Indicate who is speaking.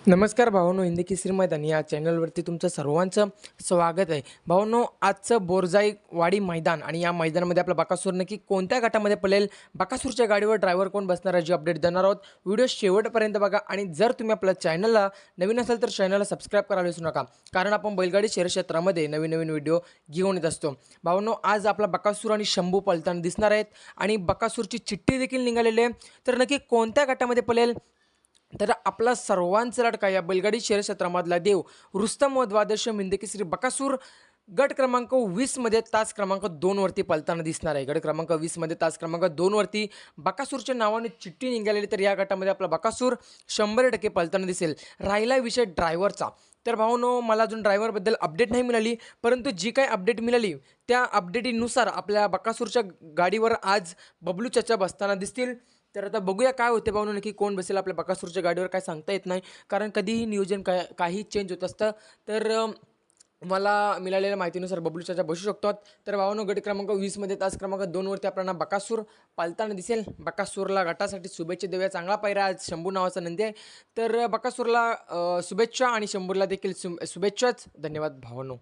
Speaker 1: नमस्कार भावांनो, हिंदी केसरी मैदान या चॅनलवरती तुमचं सर्वांचं स्वागत आहे. भावांनो, आजचं बोरजाईवाडी मैदान आणि या मैदानामध्ये आपला बकासूर नक्की कोणत्या गटामध्ये पळेल, बकासूरच्या गाडीवर ड्रायव्हर कोण बसणार याची अपडेट देणार आहोत. व्हिडिओ शेवटपर्यंत बघा आणि जर तुम्ही आपल्या चॅनलला नवीन असाल तर चॅनलला सबस्क्राईब करायला विसरू नका, कारण आपण बैलगाडी शहर क्षेत्रामध्ये नवीन नवीन व्हिडिओ घेऊन येत असतो. भावांनो, आज आपला बकासूर आणि शंभू पळताना दिसणार आहेत आणि बकासूरची चिठ्ठी देखील निघालेली आहे. तर नक्की कोणत्या गटामध्ये पळेल, तर आपला सर्वांचा लाडका या बैलगाडी शहर क्षेत्रामधला देव रुस्तम व द्वादश हिंदकेसरी बकासूर गट क्रमांक 20 मध्ये तास क्रमांक 2 वरती पळताना दिसणार आहे. गट क्रमांक 20 मध्ये तास क्रमांक 2 वरती बकासूरच्या नावाने चिठ्ठी निघालेली, तर या गटामध्ये आपला बकासूर 100% पळताना दिसेल. राहिला विषय ड्रायव्हरचा. तर भावांनो, मला अजून ड्रायव्हरबद्दल अपडेट नाही मिळाली, परंतु जी काही अपडेट मिळाली त्या अपडेटीनुसार आपल्या बकासूरच्या गाडीवर आज बबलू चाचा बसताना दिसतील. तर आता बघूया काय होते भावनो, नक्की कोण बसेल आपल्या बकासूरच्या गाडीवर काय सांगता येत नाही, कारण कधीही नियोजन काही चेंज होत असतं. तर मला मिळालेल्या माहितीनुसार बबलू चाचा बसू शकतात. तर भावांनो, गट क्रमांक 20 मध्ये तास क्रमांक 2 वरती आपल्याला बकासूर पालताना दिसेल. बकासूरला गटासाठी शुभेच्छा देऊया. चांगला पायरा आज शंभू नावाचा नंदी आहे. तर बकासूरला शुभेच्छा आणि शंभूला देखील शुभेच्छाच. धन्यवाद भावांनो.